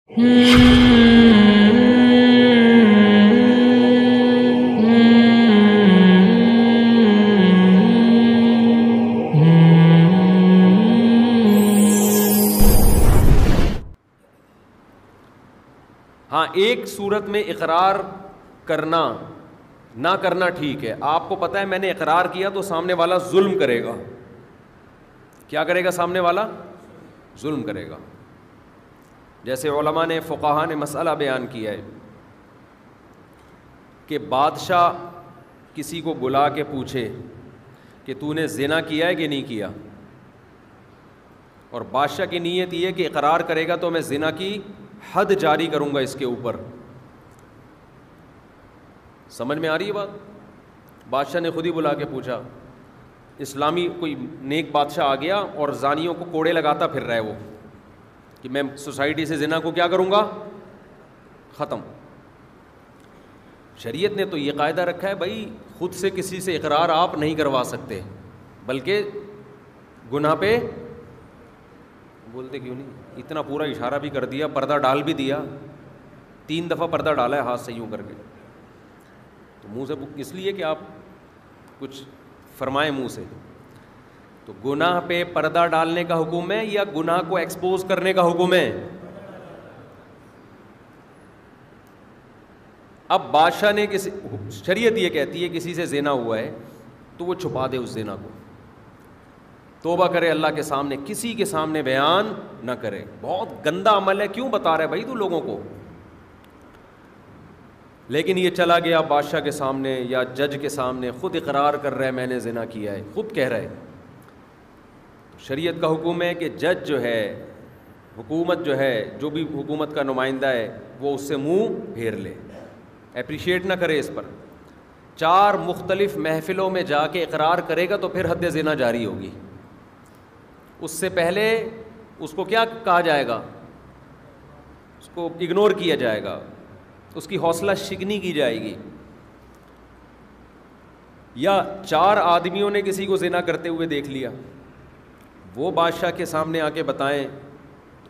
ہاں ایک صورت میں اقرار کرنا نہ کرنا ٹھیک ہے. آپ کو پتہ ہے میں نے اقرار کیا تو سامنے والا ظلم کرے گا. کیا کرے گا سامنے والا؟ ظلم کرے گا. جیسے علماء نے فقہاء نے مسئلہ بیان کیا ہے کہ بادشاہ کسی کو بلا کے پوچھے کہ تو نے زنا کیا ہے کہ نہیں کیا, اور بادشاہ کی نیت یہ ہے کہ اقرار کرے گا تو میں زنا کی حد جاری کروں گا اس کے اوپر. سمجھ میں آ رہی ہے بات؟ بادشاہ نے خود ہی بلا کے پوچھا. اسلامی کوئی نیک بادشاہ آ گیا اور زانیوں کو کوڑے لگاتا پھر رہا ہے وہ کہ میں سوسائٹی سے زنا کو کیا کروں گا؟ ختم. شریعت نے تو یہ قاعدہ رکھا ہے بھائی خود سے کسی سے اقرار آپ نہیں کروا سکتے, بلکہ گناہ پہ بولتے کیوں نہیں, اتنا پورا اشارہ بھی کر دیا, پردہ ڈال بھی دیا, 3 دفعہ پردہ ڈالا ہے ہاتھ سے یوں کر کے, تو منہ سے اس لیے کہ آپ کچھ فرمائیں منہ سے. تو گناہ پہ پردہ ڈالنے کا حکم ہے یا گناہ کو ایکسپوز کرنے کا حکم ہے؟ اب بادشاہ نے شریعت یہ کہتی ہے کسی سے زنا ہوا ہے تو وہ چھپا دے اس زنا کو, توبہ کرے اللہ کے سامنے, کسی کے سامنے بیان نہ کرے. بہت گندا عمل ہے, کیوں بتا رہا ہے بھائی تو لوگوں کو؟ لیکن یہ چلا گیا بادشاہ کے سامنے یا جج کے سامنے, خود اقرار کر رہا ہے میں نے زنا کیا ہے, خود کہہ رہا ہے. شریعت کا حکم ہے کہ جج جو ہے, حکومت جو ہے, جو بھی حکومت کا نمائندہ ہے وہ اس سے منہ پھیر لے, اپریشیٹ نہ کرے اس پر. 4 مختلف محفلوں میں جا کے اقرار کرے گا تو پھر حد زنا جاری ہوگی. اس سے پہلے اس کو کیا کہا جائے گا؟ اس کو اگنور کیا جائے گا, اس کی حوصلہ شکنی کی جائے گی. یا 4 آدمیوں نے کسی کو زنا کرتے ہوئے دیکھ لیا, وہ بادشاہ کے سامنے آ کے بتائیں,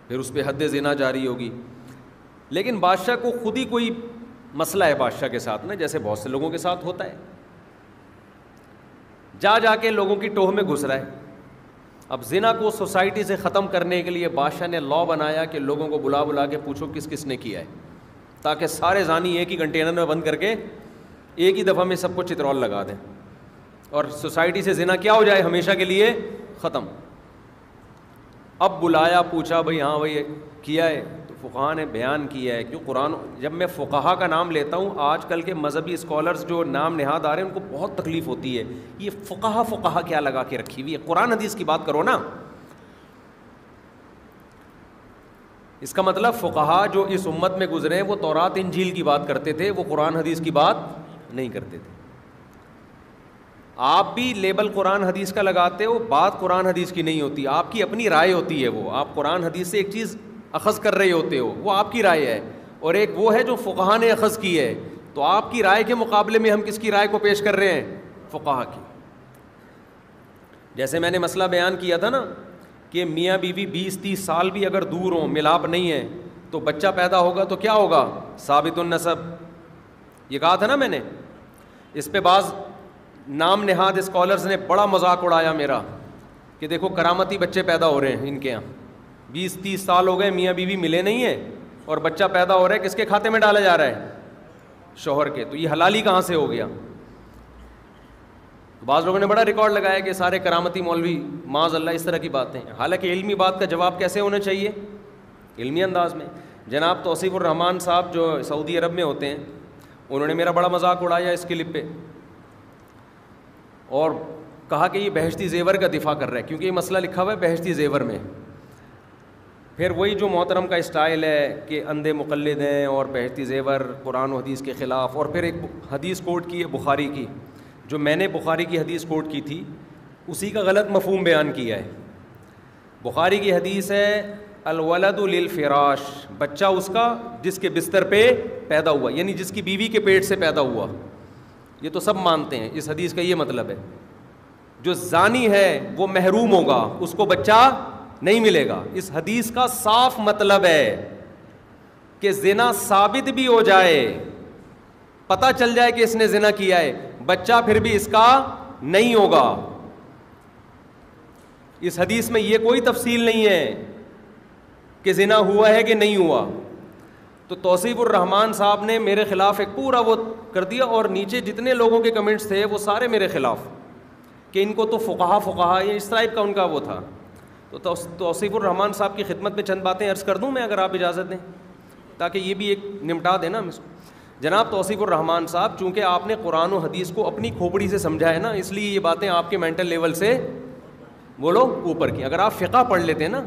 پھر اس پہ حد زنا جاری ہوگی. لیکن بادشاہ کو خود ہی کوئی مسئلہ ہے بادشاہ کے ساتھ نا, جیسے بہت سے لوگوں کے ساتھ ہوتا ہے, جا کے لوگوں کی ٹوہ میں گھس رہا ہے. اب زنا کو سوسائٹی سے ختم کرنے کے لیے بادشاہ نے لا بنایا کہ لوگوں کو بلا کے پوچھو کس کس نے کیا ہے, تاکہ سارے زانی ایک ہی کنٹینر میں بند کر کے ایک ہی دفعہ میں سب کو چترول لگا دیں, اور سوسائٹی سے زنا کیا ہو جائے ہمیشہ کے لیے ختم. اب بلایا, پوچھا بھائی ہاں بھائی کیا ہے, تو فقہاء نے بیان کیا ہے. کیوں قرآن, جب میں فقہاء کا نام لیتا ہوں, آج کل کے مذہبی اسکالرز جو نام نہاد آ رہے ہیں ان کو بہت تکلیف ہوتی ہے, یہ فقہاء کیا لگا کے رکھی ہوئی ہے, قرآن حدیث کی بات کرو نا. اس کا مطلب فقہاء جو اس امت میں گزرے ہیں وہ تورات انجیل کی بات کرتے تھے, وہ قرآن حدیث کی بات نہیں کرتے تھے. آپ بھی لیبل قرآن حدیث کا لگاتے ہو, بات قرآن حدیث کی نہیں ہوتی, آپ کی اپنی رائے ہوتی ہے. وہ آپ قرآن حدیث سے ایک چیز اخذ کر رہے ہوتے ہو, وہ آپ کی رائے ہے, اور ایک وہ ہے جو فقہاء نے اخذ کی ہے. تو آپ کی رائے کے مقابلے میں ہم کس کی رائے کو پیش کر رہے ہیں؟ فقہاء کی. جیسے میں نے مسئلہ بیان کیا تھا نا کہ میاں بیوی 20-30 سال بھی اگر دور ہوں, ملاپ نہیں ہے, تو بچہ پیدا ہوگا تو کیا ہوگا؟ ثابت النسب. یہ کہا تھا نا میں نے. اس پہ بعض نام نہاد اسکالرز نے بڑا مذاق اڑایا میرا کہ دیکھو کرامتی بچے پیدا ہو رہے ہیں ان کے یہاں, 20-30 سال ہو گئے میاں بیوی ملے نہیں ہیں, اور بچہ پیدا ہو رہا ہے, کس کے کھاتے میں ڈالا جا رہا ہے؟ شوہر کے. تو یہ حلالی کہاں سے ہو گیا؟ بعض لوگوں نے بڑا ریکارڈ لگایا کہ سارے کرامتی مولوی معاذ اللہ اس طرح کی باتیں. حالانکہ علمی بات کا جواب کیسے ہونا چاہیے؟ علمی انداز میں. جناب توصیف الرحمان صاحب جو سعودی عرب میں ہوتے ہیں, انہوں نے میرا بڑا مذاق اڑایا اس کلپ پہ, اور کہا کہ یہ بہشتی زیور کا دفاع کر رہا ہے, کیونکہ یہ مسئلہ لکھا ہوا ہے بہشتی زیور میں. پھر وہی جو محترم کا اسٹائل ہے کہ اندھے مقلد ہیں اور بہشتی زیور قرآن و حدیث کے خلاف, اور پھر ایک حدیث کوٹ کی ہے بخاری کی, جو میں نے بخاری کی حدیث کوٹ کی تھی اسی کا غلط مفہوم بیان کیا ہے. بخاری کی حدیث ہے الولد للفراش, بچہ اس کا جس کے بستر پہ پیدا ہوا, یعنی جس کی بیوی کے پیٹ سے پیدا ہوا. یہ تو سب مانتے ہیں, اس حدیث کا یہ مطلب ہے. جو زانی ہے وہ محروم ہوگا, اس کو بچہ نہیں ملے گا. اس حدیث کا صاف مطلب ہے کہ زنا ثابت بھی ہو جائے, پتہ چل جائے کہ اس نے زنا کیا ہے, بچہ پھر بھی اس کا نہیں ہوگا. اس حدیث میں یہ کوئی تفصیل نہیں ہے کہ زنا ہوا ہے کہ نہیں ہوا. تو توصیف الرحمان صاحب نے میرے خلاف ایک پورا وہ کر دیا, اور نیچے جتنے لوگوں کے کمنٹس تھے وہ سارے میرے خلاف, کہ ان کو تو فقہا یا اس ٹائپ کا ان کا وہ تھا. تو توصیف الرحمان صاحب کی خدمت میں چند باتیں عرض کر دوں میں, اگر آپ اجازت دیں, تاکہ یہ بھی ایک نمٹا دیں نا. جناب توصیف الرحمان صاحب, چونکہ آپ نے قرآن و حدیث کو اپنی کھوپڑی سے سمجھا ہے نا, اس لیے یہ باتیں آپ کے مینٹل لیول سے بولو اوپر کی. اگر آپ فقہ پڑھ لیتے نا,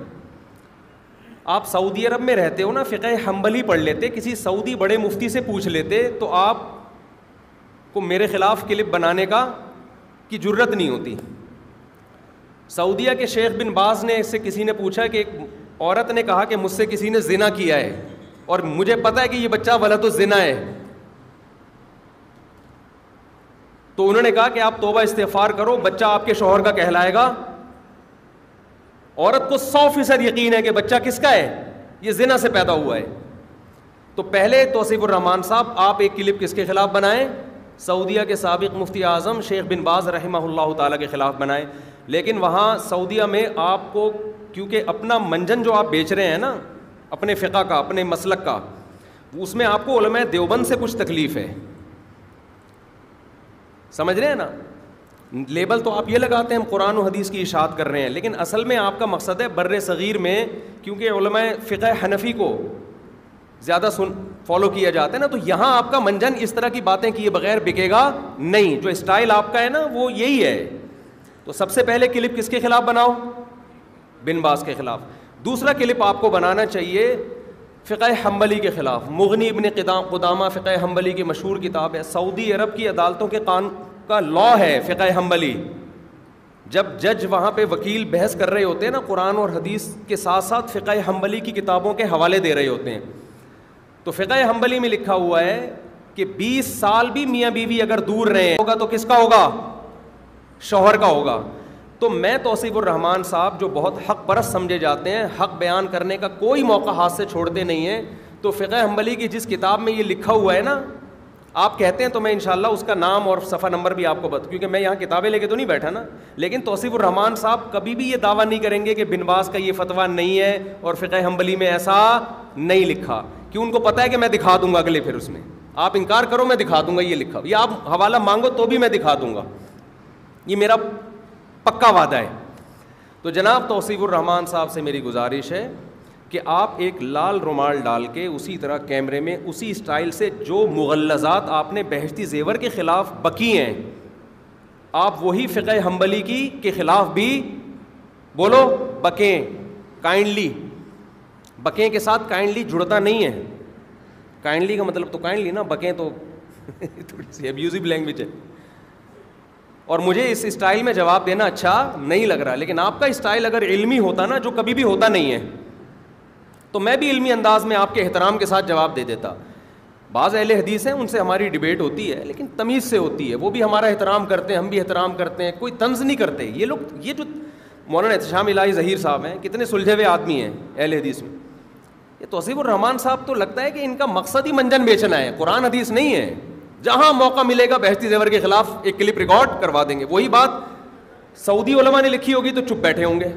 آپ سعودی عرب میں رہتے ہو نا, فقہ حنبلی پڑھ لیتے, کسی سعودی بڑے مفتی سے پوچھ لیتے, تو آپ کو میرے خلاف کلپ بنانے کی جرت نہیں ہوتی. سعودیہ کے شیخ بن باز نے اس سے کسی نے پوچھا کہ ایک عورت نے کہا کہ مجھ سے کسی نے زنا کیا ہے اور مجھے پتا ہے کہ یہ بچہ ولد الزنا ہے, تو انہوں نے کہا کہ آپ توبہ استغفار کرو, بچہ آپ کے شوہر کا کہلائے گا. عورت کو 100% یقین ہے کہ بچہ کس کا ہے, یہ زنا سے پیدا ہوا ہے. تو پہلے توصیف الرحمان صاحب آپ ایک کلپ کس کے خلاف بنائیں, سعودیہ کے سابق مفتی اعظم شیخ بن باز رحمہ اللہ تعالیٰ کے خلاف بنائیں. لیکن وہاں سعودیہ میں آپ کو, کیونکہ اپنا منجن جو آپ بیچ رہے ہیں نا, اپنے فقہ کا, اپنے مسلک کا, اس میں آپ کو علماء دیوبند سے کچھ تکلیف ہے, سمجھ رہے ہیں نا. لیبل تو آپ یہ لگاتے ہیں ہم قرآن و حدیث کی اشاعت کر رہے ہیں, لیکن اصل میں آپ کا مقصد ہے بر صغیر میں, کیونکہ علماء فقہ حنفی کو زیادہ فالو کیا جاتا ہے نا, تو یہاں آپ کا منجن اس طرح کی باتیں کیے بغیر بکے گا نہیں. جو اسٹائل آپ کا ہے نا وہ یہی ہے. تو سب سے پہلے کلپ کس کے خلاف بناؤ, بن باز کے خلاف. دوسرا کلپ آپ کو بنانا چاہیے فقہ حنبلی کے خلاف. مغنی ابن قدامہ فقہ حنبلی کی مشہور کتاب ہے, سعودی عرب کی عدالتوں کے قانون کا لا ہے فقہ حنبلی. جب جج وہاں پہ وکیل بحث کر رہے ہوتے ہیں نا, قرآن اور حدیث کے ساتھ ساتھ فقہ حنبلی کی کتابوں کے حوالے دے رہے ہوتے ہیں. تو فقہ حنبلی میں لکھا ہوا ہے کہ 20 سال بھی میاں بیوی اگر دور رہے ہوگا تو کس کا ہوگا, شوہر کا ہوگا. تو میں توصیف الرحمان صاحب جو بہت حق پرست سمجھے جاتے ہیں, حق بیان کرنے کا کوئی موقع ہاتھ سے چھوڑتے نہیں ہیں, تو فقہ حنبلی کی جس کتاب میں یہ لکھا ہوا ہے نا, آپ کہتے ہیں تو میں انشاءاللہ اس کا نام اور صفحہ نمبر بھی آپ کو کیونکہ میں یہاں کتابیں لے کے تو نہیں بیٹھا نا. لیکن توصیف الرحمان صاحب کبھی بھی یہ دعویٰ نہیں کریں گے کہ بن باز کا یہ فتویٰ نہیں ہے اور فقہ حنبلی میں ایسا نہیں لکھا, کیوں ان کو پتہ ہے کہ میں دکھا دوں گا اگلے, پھر اس میں آپ انکار کرو میں دکھا دوں گا یہ لکھا, یا آپ حوالہ مانگو تو بھی میں دکھا دوں گا, یہ میرا پکا وعدہ ہے. تو جناب توصیف الرحمان صاحب سے میری گزارش ہے کہ آپ ایک لال رومال ڈال کے اسی طرح کیمرے میں اسی اسٹائل سے جو مغلظات آپ نے بہشتی زیور کے خلاف بکی ہیں, آپ وہی فقہ حنبلی کے خلاف بھی بولو بکیں. کائنڈلی بکیں کے ساتھ کائنڈلی جڑتا نہیں ہے. کائنڈلی کا مطلب تو کائنڈلی نا, بکیں تو تھوڑی سی ابیوزو لینگویج ہے. اور مجھے اس اسٹائل میں جواب دینا اچھا نہیں لگ رہا, لیکن آپ کا اسٹائل اگر علمی ہوتا نا, جو کبھی بھی ہوتا نہیں ہے, تو میں بھی علمی انداز میں آپ کے احترام کے ساتھ جواب دے دیتا. بعض اہل حدیث ہیں, ان سے ہماری ڈیبیٹ ہوتی ہے, لیکن تمیز سے ہوتی ہے, وہ بھی ہمارا احترام کرتے ہیں, ہم بھی احترام کرتے ہیں, کوئی طنز نہیں کرتے. یہ لوگ, یہ جو مولانا احتشام الہی ظہیر صاحب ہیں, کتنے سلجھے ہوئے آدمی ہیں اہل حدیث میں. یہ توصیف الرحمان صاحب تو لگتا ہے کہ ان کا مقصد ہی منجن بیچنا ہے, قرآن حدیث نہیں ہے. جہاں موقع ملے گا بہشتی زیور کے خلاف ایک کلپ ریکارڈ کروا دیں گے. وہی بات سعودی علماء نے لکھی ہوگی تو چپ بیٹھے ہوں گے.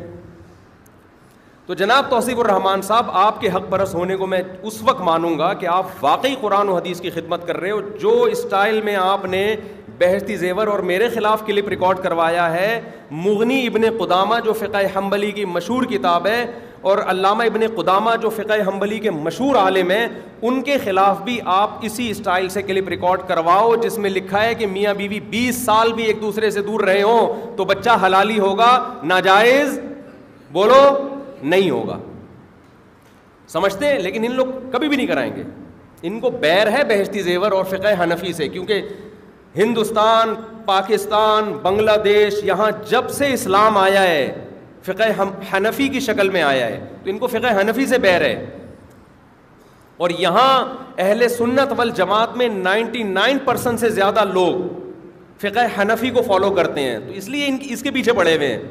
تو جناب توصیف الرحمان صاحب, آپ کے حق پرست ہونے کو میں اس وقت مانوں گا کہ آپ واقعی قرآن و حدیث کی خدمت کر رہے ہو. جو اسٹائل میں آپ نے بہشتی زیور اور میرے خلاف کلپ ریکارڈ کروایا ہے, مغنی ابن قدامہ جو فقہ حنبلی کی مشہور کتاب ہے, اور علامہ ابن قدامہ جو فقہ حنبلی کے مشہور عالم ہیں, ان کے خلاف بھی آپ اسی اسٹائل سے کلپ ریکارڈ کرواؤ جس میں لکھا ہے کہ میاں بیوی 20 سال بھی ایک دوسرے سے دور رہے ہوں تو بچہ حلالی ہوگا, ناجائز بولو نہیں ہوگا. سمجھتے ہیں, لیکن ان لوگ کبھی بھی نہیں کرائیں گے. ان کو بیر ہے بہشتی زیور اور فقہ حنفی سے, کیونکہ ہندوستان, پاکستان, بنگلہ دیش, یہاں جب سے اسلام آیا ہے فقہ حنفی کی شکل میں آیا ہے, تو ان کو فقہ حنفی سے بیر ہے. اور یہاں اہل سنت والجماعت میں 99% سے زیادہ لوگ فقہ حنفی کو فالو کرتے ہیں, تو اس لیے اس کے پیچھے پڑے ہوئے ہیں.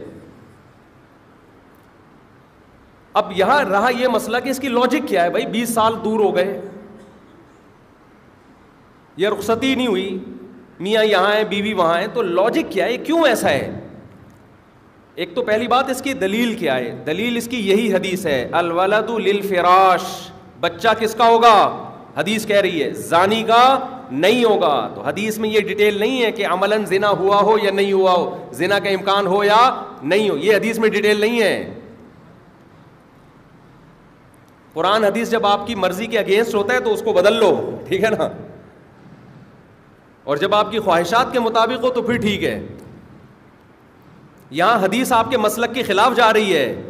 اب یہاں رہا یہ مسئلہ کہ اس کی لاجک کیا ہے. بھائی 20 سال دور ہو گئے, یہ رخصتی نہیں ہوئی, میاں یہاں ہے بیوی وہاں ہے, تو لاجک کیا ہے, کیوں ایسا ہے؟ ایک تو پہلی بات اس کی دلیل کیا ہے. دلیل اس کی یہی حدیث ہے, الولد للفراش, بچہ کس کا ہوگا؟ حدیث کہہ رہی ہے زانی کا نہیں ہوگا. تو حدیث میں یہ ڈیٹیل نہیں ہے کہ عملاً زنا ہوا ہو یا نہیں ہوا ہو, زنا کا امکان ہو یا نہیں ہو, یہ حدیث میں ڈیٹیل نہیں ہے. قرآن حدیث جب آپ کی مرضی کے اگینسٹ ہوتا ہے تو اس کو بدل لو, ٹھیک ہے نا, اور جب آپ کی خواہشات کے مطابق ہو تو پھر ٹھیک ہے. یہاں حدیث آپ کے مسلک کے خلاف جا رہی ہے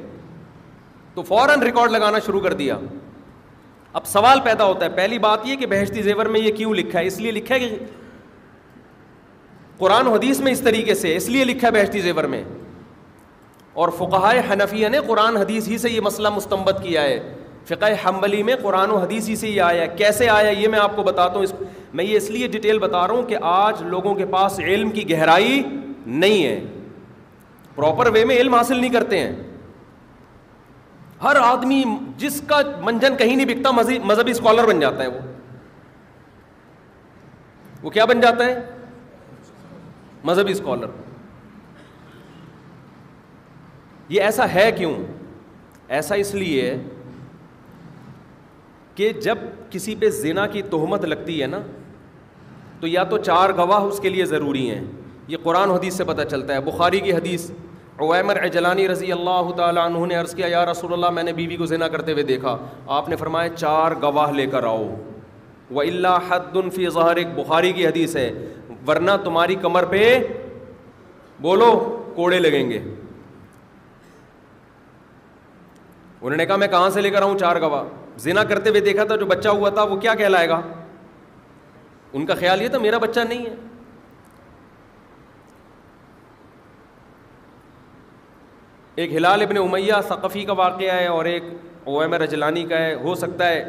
تو فوراً ریکارڈ لگانا شروع کر دیا. اب سوال پیدا ہوتا ہے, پہلی بات یہ کہ بہشتی زیور میں یہ کیوں لکھا ہے؟ اس لیے لکھا ہے کہ قرآن و حدیث میں اس طریقے سے, اس لیے لکھا ہے بہشتی زیور میں. اور فقہائے حنفیہ نے قرآن حدیث ہی سے یہ مسئلہ مستنبط کیا ہے. فقہ حنبلی میں قرآن و حدیث ہی سے یہ آیا. کیسے آیا یہ میں آپ کو بتاتا ہوں. میں یہ اس لیے ڈیٹیل بتا رہا ہوں کہ آج لوگوں کے پاس علم کی گہرائی نہیں ہے, پراپر وے میں علم حاصل نہیں کرتے ہیں. ہر آدمی جس کا منجن کہیں نہیں بکتا مذہبی اسکالر بن جاتا ہے. وہ کیا بن جاتا ہے؟ مذہبی اسکالر. یہ ایسا ہے کیوں؟ ایسا اس لیے کہ جب کسی پہ زنا کی تہمت لگتی ہے نا تو یا تو 4 گواہ اس کے لیے ضروری ہیں. یہ قرآن حدیث سے پتہ چلتا ہے. بخاری کی حدیث, عویمر عجلانی رضی اللہ تعالیٰ عنہ نے عرض کیا, یا رسول اللہ میں نے بیوی کو زنا کرتے ہوئے دیکھا. آپ نے فرمایا 4 گواہ لے کر آؤ. وَإِلَّا حَدٌّ فِي ظَهْرِكَ, بخاری کی حدیث ہے, ورنہ تمہاری کمر پہ بولو کوڑے لگیں گے. انہوں نے کہا میں کہاں سے لے کر آؤں 4 گواہ؟ زنا کرتے ہوئے دیکھا تھا, جو بچہ ہوا تھا وہ کیا کہلائے گا؟ ان کا خیال یہ تھا میرا بچہ نہیں ہے. ایک ہلال ابن امیہ ثقفی کا واقعہ ہے اور ایک عویمر رجلانی کا ہے. ہو سکتا ہے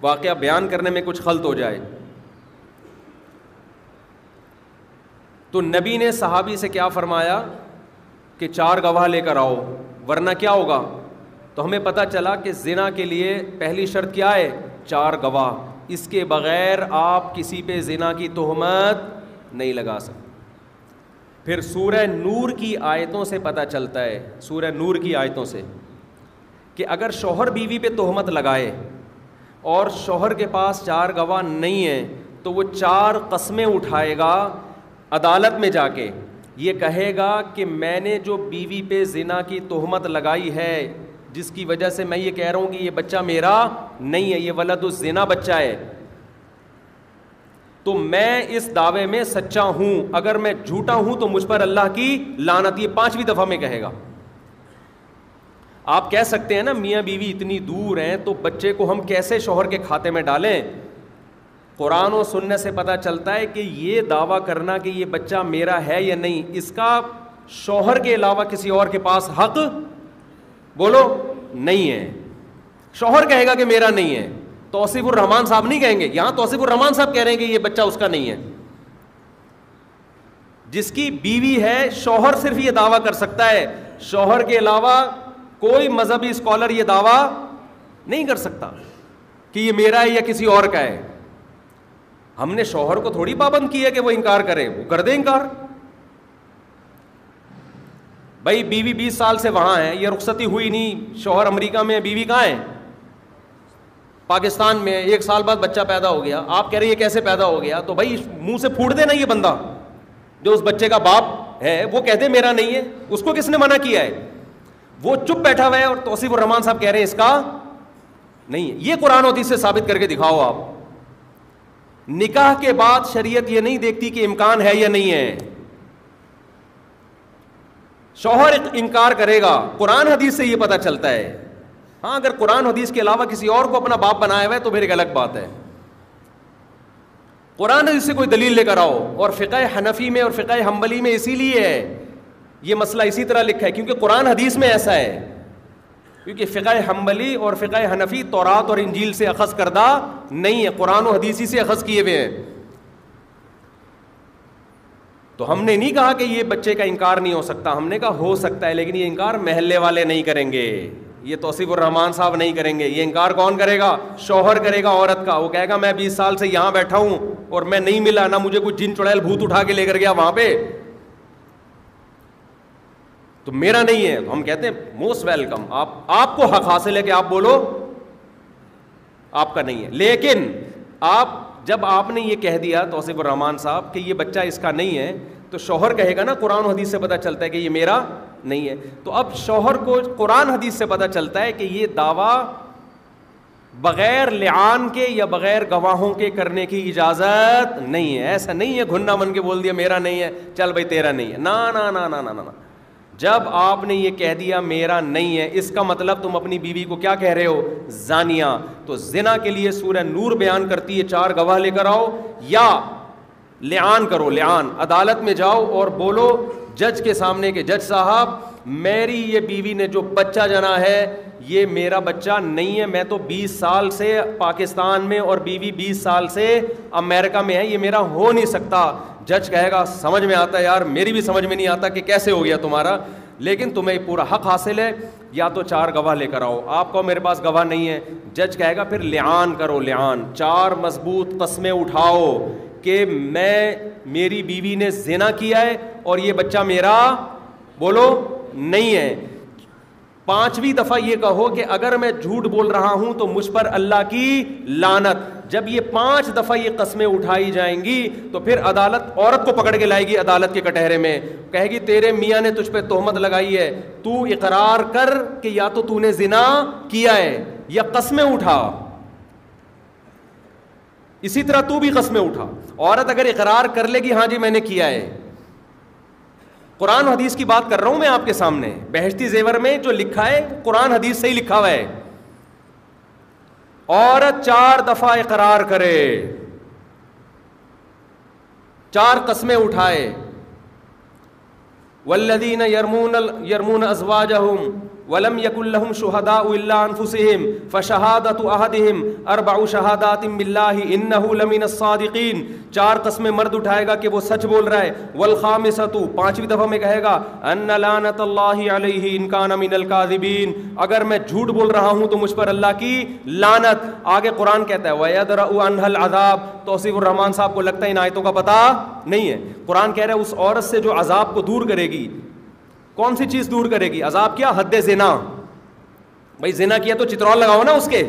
واقعہ بیان کرنے میں کچھ خلط ہو جائے. تو نبی نے صحابی سے کیا فرمایا کہ 4 گواہ لے کر آؤ ورنہ کیا ہوگا. تو ہمیں پتہ چلا کہ زنا کے لیے پہلی شرط کیا ہے؟ 4 گواہ. اس کے بغیر آپ کسی پہ زنا کی تہمت نہیں لگا سکتے. پھر سورہ نور کی آیتوں سے پتہ چلتا ہے, سورہ نور کی آیتوں سے, کہ اگر شوہر بیوی پہ تہمت لگائے اور شوہر کے پاس 4 گواہ نہیں ہیں تو وہ 4 قسمیں اٹھائے گا عدالت میں جا کے. یہ کہے گا کہ میں نے جو بیوی پہ زنا کی تہمت لگائی ہے, جس کی وجہ سے میں یہ کہہ رہا ہوں کہ یہ بچہ میرا نہیں ہے, یہ ولد الزنا بچہ ہے, تو میں اس دعوے میں سچا ہوں. اگر میں جھوٹا ہوں تو مجھ پر اللہ کی لعنت. یہ 5ویں دفعہ میں کہے گا. آپ کہہ سکتے ہیں نا میاں بیوی اتنی دور ہیں تو بچے کو ہم کیسے شوہر کے کھاتے میں ڈالیں؟ قرآن و سنت سے پتہ چلتا ہے کہ یہ دعویٰ کرنا کہ یہ بچہ میرا ہے یا نہیں, اس کا شوہر کے علاوہ کسی اور کے پاس حق بولو نہیں ہے. شوہر کہے گا کہ میرا نہیں ہے, توصیف الرحمان صاحب نہیں کہیں گے. یہاں توصیف الرحمان صاحب کہہ رہے ہیں کہ یہ بچہ اس کا نہیں ہے. جس کی بیوی ہے شوہر صرف یہ دعویٰ کر سکتا ہے, شوہر کے علاوہ کوئی مذہبی اسکالر یہ دعویٰ نہیں کر سکتا کہ یہ میرا ہے یا کسی اور کا ہے. ہم نے شوہر کو تھوڑی پابند کی ہے کہ وہ انکار کرے, وہ کر دے انکار. بھائی بیوی 20 سال سے وہاں ہے, یہ رخصتی ہوئی نہیں, شوہر امریکہ میں, بیوی کہاں ہے؟ پاکستان میں. 1 سال بعد بچہ پیدا ہو گیا, آپ کہہ رہے ہیں یہ کیسے پیدا ہو گیا؟ تو بھائی منہ سے پھوٹ دے نا, یہ بندہ جو اس بچے کا باپ ہے وہ کہہ دے میرا نہیں ہے. اس کو کس نے منع کیا ہے؟ وہ چپ بیٹھا ہوا ہے اور توصیف الرحمان صاحب کہہ رہے ہیں اس کا نہیں ہے. یہ قرآن و حدیث سے ثابت کر کے دکھاؤ آپ. نکاح کے بعد شریعت یہ نہیں دیکھتی کہ امکان ہے یا نہیں ہے. شوہر انکار کرے گا, قرآن حدیث سے یہ پتہ چلتا ہے. ہاں اگر قرآن حدیث کے علاوہ کسی اور کو اپنا باپ بنایا ہوا ہے تو پھر ایک الگ بات ہے. قرآن حدیث سے کوئی دلیل لے کر آؤ. اور فقہ حنفی میں اور فقہ حنبلی میں اسی لیے ہے یہ مسئلہ اسی طرح لکھا ہے کیونکہ قرآن حدیث میں ایسا ہے. کیونکہ فقہ حنبلی اور فقہ حنفی تورات اور انجیل سے اخذ کردہ نہیں ہے, قرآن و حدیثی سے اخذ کیے ہوئے ہیں. تو ہم نے نہیں کہا کہ یہ بچے کا انکار نہیں ہو سکتا, ہم نے کہا ہو سکتا ہے, لیکن یہ انکار محلے والے نہیں کریں گے. یہ توصیف الرحمان صاحب نہیں کریں گے. یہ انکار کون کرے گا؟ شوہر کرے گا عورت کا. وہ کہے گا میں 20 سال سے یہاں بیٹھا ہوں اور میں نہیں ملا, نہ مجھے کوئی جن چڑیل بھوت اٹھا کے لے کر گیا وہاں پہ, تو میرا نہیں ہے. ہم کہتے ہیں موسٹ ویلکم, آپ کو حق حاصل ہے کہ آپ بولو آپ کا نہیں ہے. لیکن جب آپ نے یہ کہہ دیا توصیف الرحمان صاحب کہ یہ بچہ اس کا نہیں ہے, تو شوہر کہے گا نا قرآن و حدیث سے پتہ چلتا ہے کہ یہ میرا نہیں ہے. تو اب شوہر کو قرآن حدیث سے پتہ چلتا ہے کہ یہ دعویٰ بغیر لعان کے یا بغیر گواہوں کے کرنے کی اجازت نہیں ہے. ایسا نہیں ہے گھننا من کے بول دیا میرا نہیں ہے, چل بھائی تیرا نہیں ہے. نا نا نا نا نا نا. جب آپ نے یہ کہہ دیا میرا نہیں ہے, اس کا مطلب تم اپنی بیوی کو کیا کہہ رہے ہو؟ زانیہ. تو زنا کے لیے سورہ نور بیان کرتی ہے 4 گواہ لے کر آؤ, یا لعان کرو. لعان, عدالت میں جاؤ اور بولو جج کے سامنے کہ جج صاحب میری یہ بیوی نے جو بچہ جنا ہے یہ میرا بچہ نہیں ہے, میں تو 20 سال سے پاکستان میں اور بیوی 20 سال سے امریکہ میں ہے, یہ میرا ہو نہیں سکتا. جج کہے گا سمجھ میں آتا ہے یار, میری بھی سمجھ میں نہیں آتا کہ کیسے ہو گیا تمہارا, لیکن تمہیں پورا حق حاصل ہے, یا تو 4 گواہ لے کر آؤ. آپ کو میرے پاس گواہ نہیں ہے, جج کہے گا پھر لعان کرو. لعان, 4 مضبوط قسمیں اٹھاؤ کہ میری بیوی نے زنا کیا ہے اور یہ بچہ میرا بولو نہیں ہے. 5ویں دفعہ یہ کہو کہ اگر میں جھوٹ بول رہا ہوں تو مجھ پر اللہ کی لعنت. جب یہ 5 دفعہ یہ قسمیں اٹھائی جائیں گی تو پھر عدالت عورت کو پکڑ کے لائے گی عدالت کے کٹہرے میں, کہے گی تیرے میاں نے تجھ پہ تہمت لگائی ہے, تو اقرار کر کہ یا تو تو نے زنا کیا ہے یا قسمیں اٹھا. اسی طرح تو بھی قسمیں اٹھا. عورت اگر اقرار کر لے گی ہاں جی میں نے کیا ہے, قرآن حدیث کی بات کر رہا ہوں میں آپ کے سامنے, بہشتی زیور میں جو لکھا ہے قرآن حدیث سے ہی لکھا ہوا ہے. عورت 4 دفعہ اقرار کرے, 4 قسمیں اٹھائے, والذین یرمون ازواجہم ولم یکن لہم شہداء الا انفسہم فشہادۃ احدہم 4 شہادات باللہ انہ لمن الصادقین. 4 قسمیں مرد اٹھائے گا کہ وہ سچ بول رہا ہے. والخامسۃ, 5ویں دفعہ میں کہے گا ان لعنت اللہ علیہ ان کان من الکاذبین, اگر میں جھوٹ بول رہا ہوں تو مجھ پر اللہ کی لعنت. آگے قرآن کہتا ہے ویدرأ عنہا العذاب. توصیف الرحمان صاحب کو لگتا ہے ان آیتوں کا پتہ نہیں ہے. قرآن کہہ رہا ہے اس عورت سے جو عذاب کو دور کرے گی. کون سی چیز دور کرے گی؟ عذاب کیا؟ حد زنا. بھائی زنا کیا تو چترول لگاؤ نا اس کے.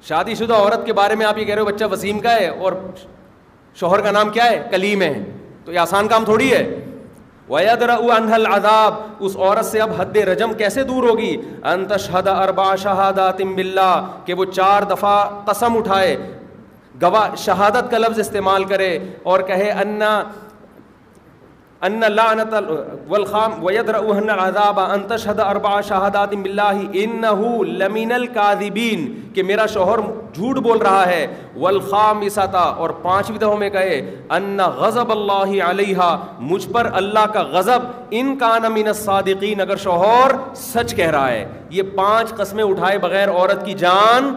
شادی شدہ عورت کے بارے میں آپ یہ کہہ رہے ہو بچہ وسیم کا ہے اور شوہر کا نام کیا ہے؟ کلیم ہے, تو یہ آسان کام تھوڑی ہے. وَيَدْرَأُ عَنْهَا الْعَذَابِ, اس عورت سے اب حد رجم کیسے دور ہوگی؟ أَن تَشْهَدَ 4 شَهَادَاتٍ بِاللَّهِ, کہ وہ 4 دفعہ قسم اٹھائے, گواہ شہادت کا لفظ استعمال کرے اور کہے ان لعنت والخام ويدرؤ العذاب ان تشهد 4 شهادات بالله انه لمن الكاذبين, کہ میرا شوہر جھوٹ بول رہا ہے. والخامسۃ, اور 5ویں دفعہ میں کہے ان غضب اللہ علیہا, مجھ پر اللہ کا غضب, ان کان من الصادقین, اگر شوہر سچ کہہ رہا ہے. یہ 5 قسمیں اٹھائے بغیر عورت کی جان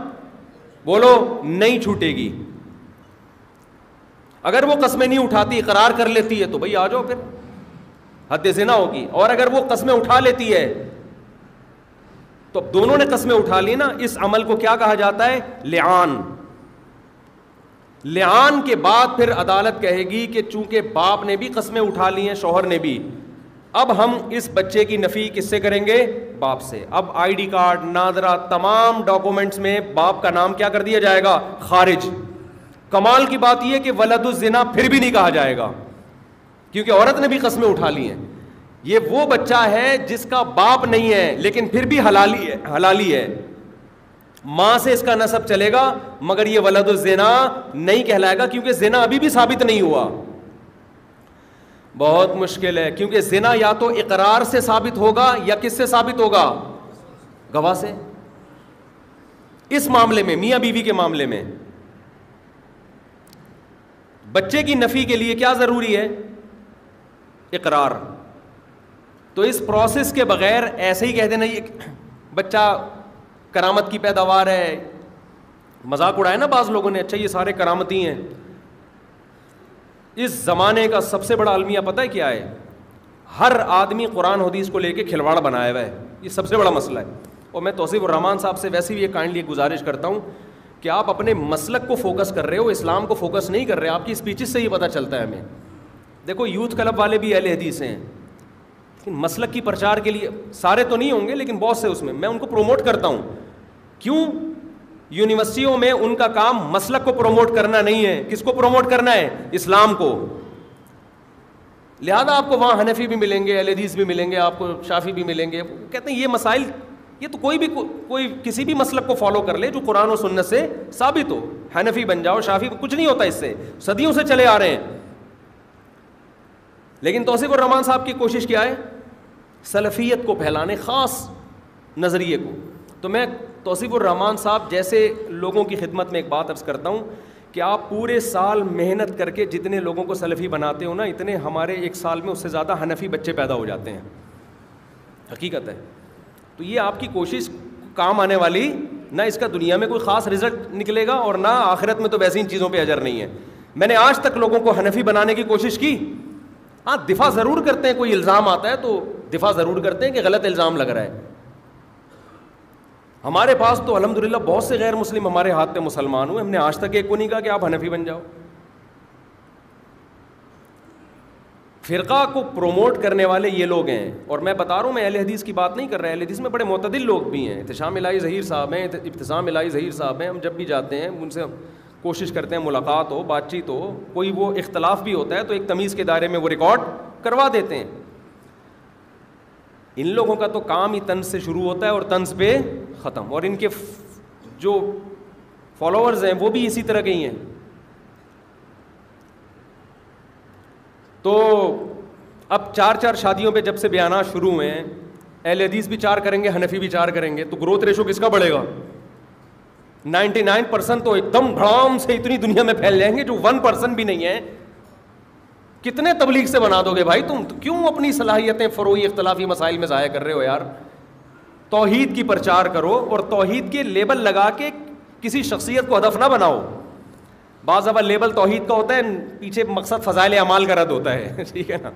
بولو نہیں چھوٹے گی. اگر وہ قسمیں نہیں اٹھاتی اقرار کر لیتی ہے تو بھئی آ جاؤ پھر حد زنا ہوگی. اور اگر وہ قسمیں اٹھا لیتی ہے تو دونوں نے قسمیں اٹھا لی نا, اس عمل کو کیا کہا جاتا ہے؟ لعان. لعان کے بعد پھر عدالت کہے گی کہ چونکہ باپ نے بھی قسمیں اٹھا لی ہیں شوہر نے بھی, اب ہم اس بچے کی نفی کس سے کریں گے؟ باپ سے. اب آئی ڈی کارڈ, نادرہ, تمام ڈاکومنٹس میں باپ کا نام کیا کر دیا جائے گا؟ خارج. کمال کی بات یہ کہ ولد الزنا پھر بھی نہیں کہا جائے گا کیونکہ عورت نے بھی قسمیں اٹھا لی ہیں. یہ وہ بچہ ہے جس کا باپ نہیں ہے لیکن پھر بھی حلالی ہے, ماں سے اس کا نسب چلے گا, مگر یہ ولد الزنا نہیں کہلائے گا کیونکہ زنا ابھی بھی ثابت نہیں ہوا. بہت مشکل ہے کیونکہ زنا یا تو اقرار سے ثابت ہوگا یا کس سے ثابت ہوگا؟ گواہ سے. اس معاملے میں میاں بیوی کے معاملے میں بچے کی نفی کے لیے کیا ضروری ہے؟ اقرار. تو اس پروسیس کے بغیر ایسے ہی کہہ دینا یہ بچہ کرامت کی پیداوار ہے, مذاق اڑایا نا بعض لوگوں نے, اچھا یہ سارے کرامتی ہیں. اس زمانے کا سب سے بڑا المیہ پتہ ہے کیا ہے؟ ہر آدمی قرآن حدیث کو لے کے کھلواڑ بنایا ہوا ہے, یہ سب سے بڑا مسئلہ ہے. اور میں توصیف الرحمان صاحب سے ویسے بھی یہ کائنڈلی گزارش کرتا ہوں کہ آپ اپنے مسلک کو فوکس کر رہے ہو, اسلام کو فوکس نہیں کر رہے. آپ کی اسپیچز سے ہی پتہ چلتا ہے ہمیں. دیکھو یوتھ کلب والے بھی اہل حدیث ہیں, لیکن مسلک کی پرچار کے لیے سارے تو نہیں ہوں گے, لیکن بہت سے اس میں ان کو پروموٹ کرتا ہوں. کیوں؟ یونیورسٹیوں میں ان کا کام مسلک کو پروموٹ کرنا نہیں ہے. کس کو پروموٹ کرنا ہے؟ اسلام کو. لہذا آپ کو وہاں حنفی بھی ملیں گے, اہل حدیث بھی ملیں گے, آپ کو شافعی بھی ملیں گے. کہتے ہیں یہ مسائل, یہ تو کوئی کسی بھی مسلک کو فالو کر لے جو قرآن و سنت سے ثابت ہو. حنفی بن جاؤ, شافعی, کچھ نہیں ہوتا اس سے, صدیوں سے چلے آ رہے ہیں. لیکن توصیف الرحمان صاحب کی کوشش کیا ہے؟ سلفیت کو پھیلانے, خاص نظریے کو. تو میں توصیف الرحمان صاحب جیسے لوگوں کی خدمت میں ایک بات عرض کرتا ہوں کہ آپ پورے سال محنت کر کے جتنے لوگوں کو سلفی بناتے ہو نا, اتنے ہمارے ایک سال میں اس سے زیادہ حنفی بچے پیدا ہو جاتے ہیں. حقیقت ہے. تو یہ آپ کی کوشش کام آنے والی, نہ اس کا دنیا میں کوئی خاص رزلٹ نکلے گا اور نہ آخرت میں, تو ویسی ان چیزوں پہ اجر نہیں ہے. میں نے آج تک لوگوں کو حنفی بنانے کی کوشش کی. ہاں دفاع ضرور کرتے ہیں, کوئی الزام آتا ہے تو دفاع ضرور کرتے ہیں کہ غلط الزام لگ رہا ہے. ہمارے پاس تو الحمدللہ بہت سے غیر مسلم ہمارے ہاتھ پہ مسلمان ہوئے, ہم نے آج تک ایک کو نہیں کہا کہ آپ حنفی بن جاؤ. فرقہ کو پروموٹ کرنے والے یہ لوگ ہیں. اور میں بتا رہا ہوں, میں اہل حدیث کی بات نہیں کر رہا, اہل حدیث میں بڑے معتدل لوگ بھی ہیں. احتشام الہی ظہیر صاحب ہیں, ابتسام الہی ظہیر صاحب ہیں. ہم جب بھی جاتے ہیں ان سے کوشش کرتے ہیں ملاقات ہو, بات چیت ہو, کوئی وہ اختلاف بھی ہوتا ہے تو ایک تمیز کے دائرے میں وہ ریکارڈ کروا دیتے ہیں. ان لوگوں کا تو کام ہی طنز سے شروع ہوتا ہے اور طنز پہ ختم. اور ان کے جو فالوورز ہیں وہ بھی اسی طرح کے ہی ہیں. تو اب 4 شادیوں پہ جب سے بیانات شروع ہوئے ہیں, اہل حدیث بھی 4 کریں گے, حنفی بھی 4 کریں گے, تو گروتھ ریشو کس کا بڑھے گا؟ 99% تو ایک دم دھڑام سے اتنی دنیا میں پھیل جائیں گے, جو 1% بھی نہیں ہے. کتنے تبلیغ سے بنا دو گے بھائی تم؟ کیوں اپنی صلاحیتیں فروعی اختلافی مسائل میں ضائع کر رہے ہو یار؟ توحید کی پرچار کرو اور توحید کے لیبل لگا کے کسی شخصیت کو ہدف نہ بناؤ. بعض دفعہ لیبل توحید کا ہوتا ہے, پیچھے مقصد فضائل اعمال کا رد ہوتا ہے. ٹھیک ہے نا,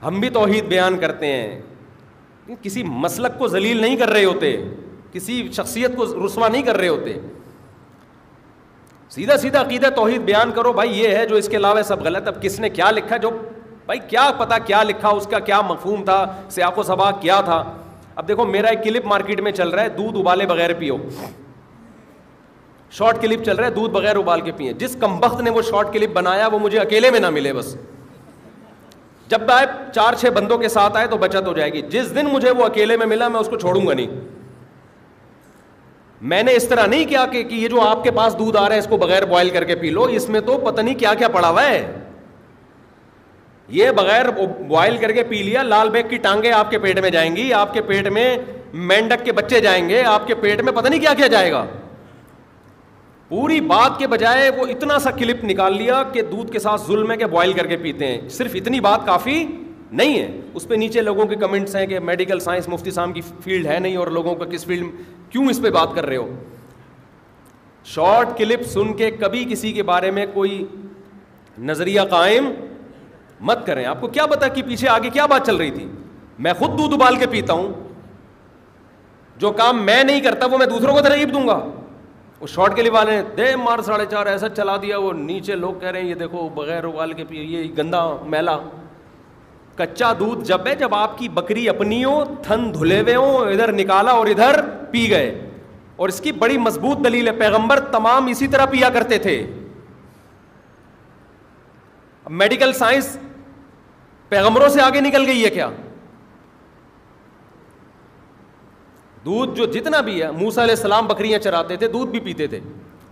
ہم بھی توحید بیان کرتے ہیں, کسی مسلک کو ذلیل نہیں کر رہے ہوتے, کسی شخصیت کو رسوا نہیں کر رہے ہوتے. سیدھا سیدھا عقیدہ توحید بیان کرو بھائی, یہ ہے جو, اس کے علاوہ سب غلط. اب کس نے کیا لکھا, جو بھائی کیا پتا کیا لکھا, اس کا کیا مفہوم تھا, سیاق و سباق کیا تھا. اب دیکھو میرا ایک کلپ مارکیٹ میں چل رہا ہے, دودھ ابالے بغیر پیو. شارٹ کلپ چل رہا ہے, دودھ بغیر ابال کے پیئیں. جس کمبخت نے وہ شارٹ کلپ بنایا وہ مجھے اکیلے میں نہ ملے. بس جب آئے 4-6 بندوں کے ساتھ آئے تو بچت ہو جائے گی. جس دن مجھے وہ اکیلے میں ملا میں اس کو چھوڑوں گا نہیں. میں نے اس طرح نہیں کیا کہ یہ جو آپ کے پاس دودھ آ رہا ہے اس کو بغیر بوائل کر کے پی لو, اس میں تو پتہ نہیں کیا کیا پڑا ہوا ہے. یہ بغیر بوائل کر کے پی لیا, لال بیگ کی ٹانگیں آپ کے پیٹ میں جائیں گی, آپ کے پیٹ میں مینڈک کے بچے جائیں گے, آپ کے پیٹ میں پتہ نہیں کیا کیا جائے گا. پوری بات کے بجائے وہ اتنا سا کلپ نکال لیا کہ دودھ کے ساتھ ظلم ہے کہ بوائل کر کے پیتے ہیں. صرف اتنی بات کافی نہیں ہے. اس پہ نیچے لوگوں کے کمنٹس ہیں کہ میڈیکل سائنس مفتی صاحب کی فیلڈ ہے نہیں, اور لوگوں کا کس فیلڈ, کیوں اس پہ بات کر رہے ہو. شارٹ کلپ سن کے کبھی کسی کے بارے میں کوئی نظریہ قائم مت کریں. آپ کو کیا پتا کہ پیچھے آگے کیا بات چل رہی تھی. میں خود دودھ ابال کے پیتا ہوں, جو کام میں نہیں کرتا وہ میں دوسروں کو ترغیب دوں گا. وہ شارٹ کلپ والے نے دے مار 4.5 ایسا چلا دیا, وہ نیچے لوگ کہہ رہے ہیں یہ دیکھو بغیر ابال کے پی, یہ گندا میلا. کچا دودھ جب ہے جب آپ کی بکری اپنی ہو, تھن دھلے ہوئے ہوں, ادھر نکالا اور ادھر پی گئے. اور اس کی بڑی مضبوط دلیل ہے, پیغمبر تمام اسی طرح پیا کرتے تھے. میڈیکل سائنس پیغمبروں سے آگے نکل گئی ہے کیا؟ دودھ جو جتنا بھی ہے, موسیٰ علیہ السلام بکریاں چراتے تھے, دودھ بھی پیتے تھے.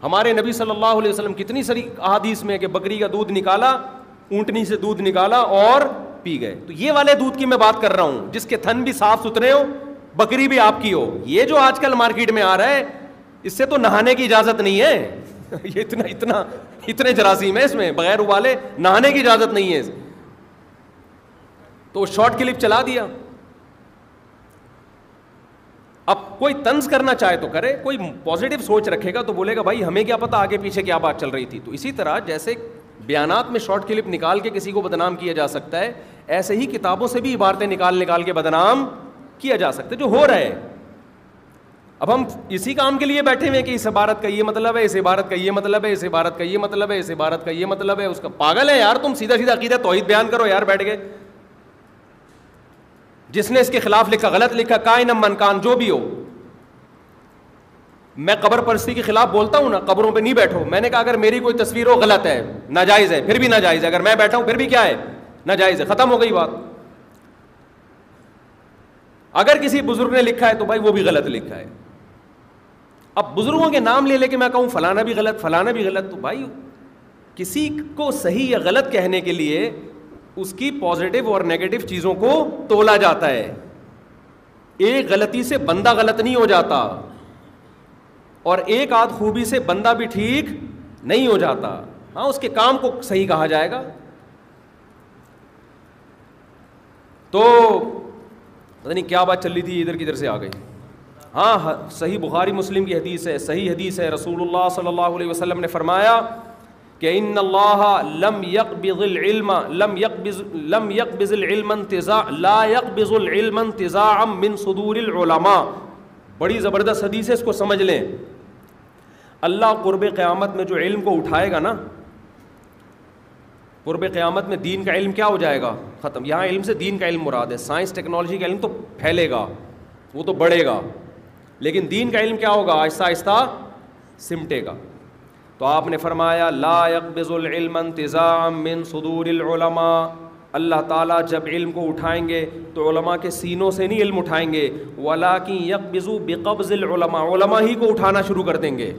ہمارے نبی صلی اللہ علیہ وسلم کتنی ساری احادیث میں کہ بکری کا دودھ نکالا, اونٹنی سے دودھ نکالا اور پی گئے. تو یہ والے دودھ کی میں بات کر رہا ہوں جس کے تھن بھی صاف ستھرے ہو, بکری بھی آپ کی ہو. یہ جو آج کل مارکیٹ میں آ رہا ہے اس سے تو نہانے کی اجازت نہیں ہے. یہ اتنے جراثیم ہے اس میں, بغیر ابالے نہانے کی اجازت نہیں ہے. تو شارٹ کلپ چلا دیا. اب کوئی طنز کرنا چاہے تو کرے, کوئی پازیٹیو سوچ رکھے گا تو بولے گا بھائی ہمیں کیا پتا آگے پیچھے کیا بات چل رہی تھی. تو اسی طرح جیسے بیانات میں شارٹ کلپ نکال کے کسی کو بدنام کیا جا سکتا ہے, ایسے ہی کتابوں سے بھی عبارتیں نکال کے بدنام کیا جا سکتا ہے, جو ہو رہا ہے. اب ہم اسی کام کے لیے بیٹھے ہوئے کہ اس عبارت کا یہ مطلب ہے, اس عبارت کا یہ مطلب ہے, اس عبارت کا یہ مطلب ہے, اس عبارت کا یہ مطلب ہے. اس کا پاگل ہے یار, تم سیدھا سیدھا عقیدہ توحید بیان کرو یار بیٹھ گئے. جس نے اس کے خلاف لکھا غلط لکھا, کائن من کان, جو بھی ہو. میں قبر پرستی کے خلاف بولتا ہوں نا, قبروں پہ نہیں بیٹھو. میں نے کہا اگر میری کوئی تصویر ہو غلط ہے, ناجائز ہے, پھر بھی ناجائز ہے. اگر میں بیٹھا ہوں پھر بھی کیا ہے, ناجائز ہے. ختم ہو گئی بات. اگر کسی بزرگ نے لکھا ہے تو بھائی وہ بھی غلط لکھا ہے. اب بزرگوں کے نام لے کے میں کہوں فلانا بھی غلط, فلانا بھی غلط, تو بھائی کسی کو صحیح یا غلط کہنے کے لیے اس کی پازیٹیو اور نیگیٹو چیزوں کو تولا جاتا ہے. ایک غلطی سے بندہ غلط نہیں ہو جاتا, اور ایک آدھ خوبی سے بندہ بھی ٹھیک نہیں ہو جاتا. ہاں اس کے کام کو صحیح کہا جائے گا. تو پتہ نہیں کیا بات چل رہی تھی, ادھر کدھر سے آ گئی. ہاں صحیح بخاری مسلم کی حدیث ہے, صحیح حدیث ہے. رسول اللہ صلی اللہ علیہ وسلم نے فرمایا کہ ان اللہ لم يقبض العلم لا يقبض العلم انتزاعا من صدور العلماء. بڑی زبردست حدیث ہے, اس کو سمجھ لیں. اللہ قرب قیامت میں جو علم کو اٹھائے گا نا, قرب قیامت میں دین کا علم کیا ہو جائے گا, ختم. یہاں علم سے دین کا علم مراد ہے. سائنس ٹیکنالوجی کا علم تو پھیلے گا, وہ تو بڑھے گا, لیکن دین کا علم کیا ہوگا, آہستہ آہستہ سمٹے گا. تو آپ نے فرمایا لا يقبض العلم انتزاعا من صدور العلماء. اللہ تعالیٰ جب علم کو اٹھائیں گے تو علماء کے سینوں سے نہیں علم اٹھائیں گے, وَلَكِنْ يَقْبِضُ بِقَبْضِ الْعُلَمَاء. علماء ہی کو اٹھانا شروع کر دیں گے.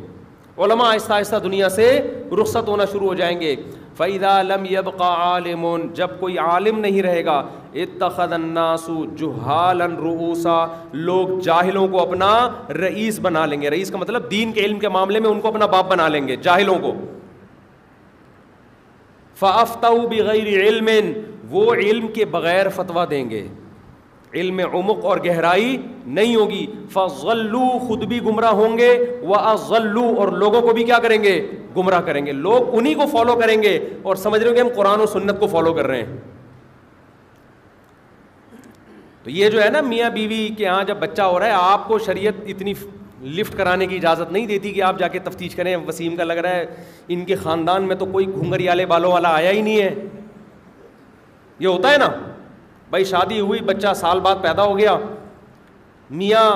علماء آہستہ آہستہ دنیا سے رخصت ہونا شروع ہو جائیں گے. فَإِذَا لَمْ يَبْقَ عَالِمٌ. جب کوئی عالم نہیں رہے گا, اتَّخَذَ النَّاسُ جُهَّالًا رُؤُوسًا. لوگ جاہلوں کو اپنا رئیس بنا لیں گے. رئیس کا مطلب دین کے علم کے معاملے میں ان کو اپنا باپ بنا لیں گے, جاہلوں کو. فَأَفْتَوْا بِغَيْرِ عِلْمٍ. وہ علم کے بغیر فتویٰ دیں گے, علم عمق اور گہرائی نہیں ہوگی. فَضَلُّوا. خود بھی گمراہ ہوں گے, وَأَضَلُّوا. اور لوگوں کو بھی کیا کریں گے, گمراہ کریں گے. لوگ انہی کو فالو کریں گے اور سمجھ رہے ہوں گے ہم قرآن و سنت کو فالو کر رہے ہیں. تو یہ جو ہے نا میاں بیوی کے ہاں جب بچہ ہو رہا ہے, آپ کو شریعت اتنی لفٹ کرانے کی اجازت نہیں دیتی کہ آپ جا کے تفتیش کریں. وسیم کا لگ رہا ہے ان کے خاندان میں تو کوئی گھنگریالے بالوں والا آیا ہی نہیں ہے. یہ ہوتا ہے نا بھائی, شادی ہوئی, بچہ سال بعد پیدا ہو گیا, میاں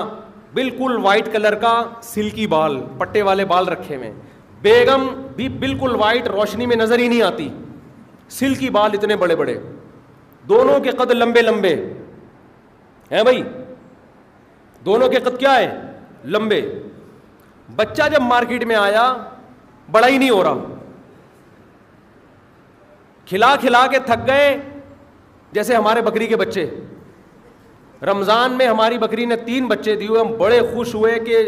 بالکل وائٹ کلر کا سلکی بال, پٹے والے بال رکھے ہوئے, بیگم بھی بالکل وائٹ, روشنی میں نظر ہی نہیں آتی, سلکی بال اتنے بڑے بڑے, دونوں کے قد لمبے لمبے ہیں بھائی, دونوں کے قد کیا ہے, لمبے. بچہ جب مارکیٹ میں آیا بڑا ہی نہیں ہو رہا, کھلا کھلا کے تھک گئے. جیسے ہمارے بکری کے بچے, رمضان میں ہماری بکری نے 3 بچے دیے, ہم بڑے خوش ہوئے کہ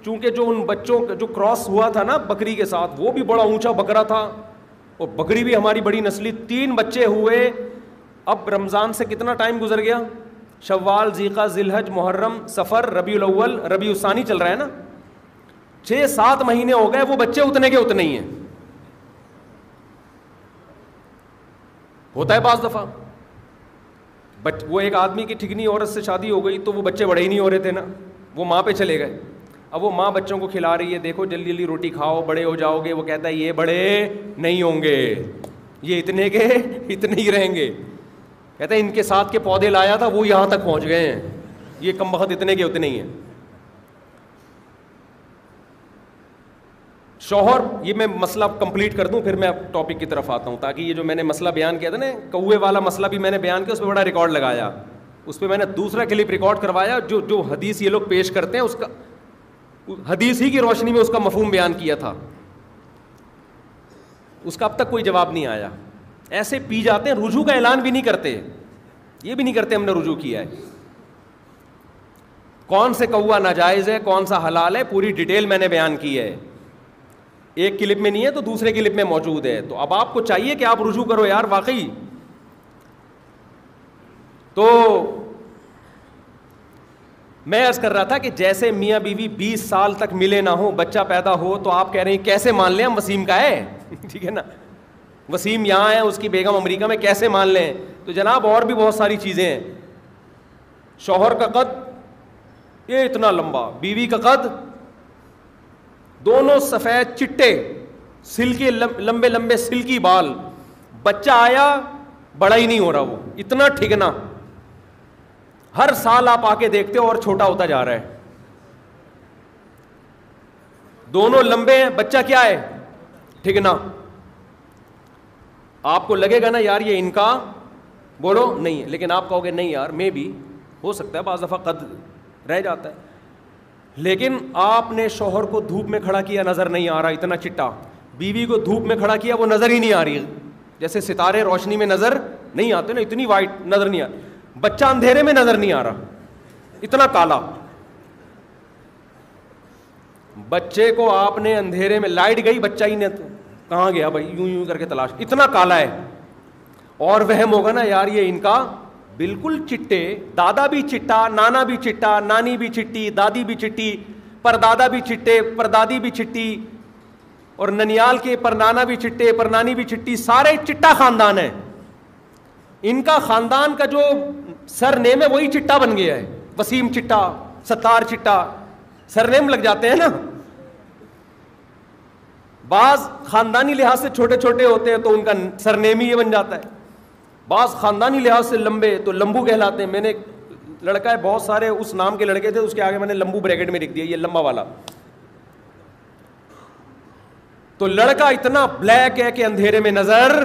چونکہ جو ان بچوں کا جو کراس ہوا تھا نا بکری کے ساتھ, وہ بھی بڑا اونچا بکرا تھا اور بکری بھی ہماری بڑی نسلی. 3 بچے ہوئے. اب رمضان سے کتنا ٹائم گزر گیا, شوال, ذیقہ, ذیلحج, محرم, سفر, ربیع الاول, ربیع الثانی چل رہا ہے نا, 6-7 مہینے ہو گئے. وہ بچے اتنے کے اتنے ہی ہیں. ہوتا ہے بعض دفعہ. وہ ایک آدمی کی ٹھگنی عورت سے شادی ہو گئی تو وہ بچے بڑے ہی نہیں ہو رہے تھے نا, وہ ماں پہ چلے گئے. اب وہ ماں بچوں کو کھلا رہی ہے, دیکھو جلدی جلدی روٹی کھاؤ, بڑے ہو جاؤ گے. وہ کہتا ہے یہ بڑے نہیں ہوں گے, یہ اتنے کے اتنے ہی رہیں گے. کہتا ہے ان کے ساتھ کے پودے لایا تھا وہ یہاں تک پہنچ گئے ہیں, یہ کم بخت اتنے کے اتنے ہی ہیں. شوہر, یہ میں مسئلہ کمپلیٹ کر دوں پھر میں ٹاپک کی طرف آتا ہوں, تاکہ یہ جو میں نے مسئلہ بیان کیا تھا نا, کوے والا مسئلہ بھی میں نے بیان کیا, اس پہ بڑا ریکارڈ لگایا, اس پہ میں نے دوسرا کلپ ریکارڈ کروایا. جو حدیث یہ لوگ پیش کرتے ہیں اس کا حدیث ہی کی روشنی میں اس کا مفہوم بیان کیا تھا. اس کا اب تک کوئی جواب نہیں آیا. ایسے پی جاتے ہیں, رجوع کا اعلان بھی نہیں کرتے, یہ بھی نہیں کرتے ہم نے رجوع کیا ہے. کون سے کوا ناجائز ہے, کون سا حلال ہے, پوری ڈیٹیل میں نے بیان کی ہے. ایک کلپ میں نہیں ہے تو دوسرے کلپ میں موجود ہے. تو اب آپ کو چاہیے کہ آپ رجوع کرو یار واقعی. تو میں عرض کر رہا تھا کہ جیسے میاں بیوی 20 سال تک ملے نہ ہو, بچہ پیدا ہو, تو آپ کہہ رہے ہیں کیسے مان لیں ہم وسیم کا ہے, ٹھیک ہے نا. وسیم یہاں ہے, اس کی بیگم امریکہ میں, کیسے مان لیں؟ تو جناب اور بھی بہت ساری چیزیں ہیں. شوہر کا قد یہ اتنا لمبا, بیوی کا قد دونوں سفید چٹے, سلکی لمبے لمبے سلکی بال, بچہ آیا بڑا ہی نہیں ہو رہا, وہ اتنا ٹھگنا, ہر سال آپ آ کے دیکھتے ہو اور چھوٹا ہوتا جا رہا ہے. دونوں لمبے ہیں, بچہ کیا ہے؟ ٹھگنا. آپ کو لگے گا نا یار یہ ان کا بولو نہیں ہے, لیکن آپ کہو گے نہیں یار میں بھی ہو سکتا ہے, بعض دفعہ قد رہ جاتا ہے. لیکن آپ نے شوہر کو دھوپ میں کھڑا کیا, نظر نہیں آ رہا اتنا چٹا. بیوی کو دھوپ میں کھڑا کیا, وہ نظر ہی نہیں آ رہی, جیسے ستارے روشنی میں نظر نہیں آتے نا, اتنی وائٹ نظر نہیں آ رہی. بچہ اندھیرے میں نظر نہیں آ رہا, اتنا کالا. بچے کو آپ نے اندھیرے میں, لائٹ گئی بچہ ہی نہیں, کہاں گیا بھائی, یوں یوں کر کے تلاش, اتنا کالا ہے. اور وہم ہوگا نا یار یہ ان کا بالکل چٹے, دادا بھی چٹا, نانا بھی چٹا, نانی بھی چٹی, دادی بھی چٹی, پردادا بھی چٹے, پردادی بھی چٹی, اور ننیال کے پرنانا بھی چٹے, پرنانی بھی چٹی, سارے چٹا خاندان ہے. ان کا خاندان کا جو سر نیم ہے وہی چٹا بن گیا ہے. وسیم چٹا, ستار چٹا, سر نیم لگ جاتے ہیں نا. بعض خاندانی لحاظ سے چھوٹے چھوٹے ہوتے ہیں تو ان کا سر نیم ہی یہ بن جاتا ہے. بعض خاندانی لحاظ سے لمبے تو لمبو کہلاتے ہیں. میں نے ایک لڑکا ہے, بہت سارے اس نام کے لڑکے تھے, اس کے آگے میں نے لمبو بریکٹ میں لکھ دیا, یہ لمبا والا. تو لڑکا اتنا بلیک ہے کہ اندھیرے میں نظر.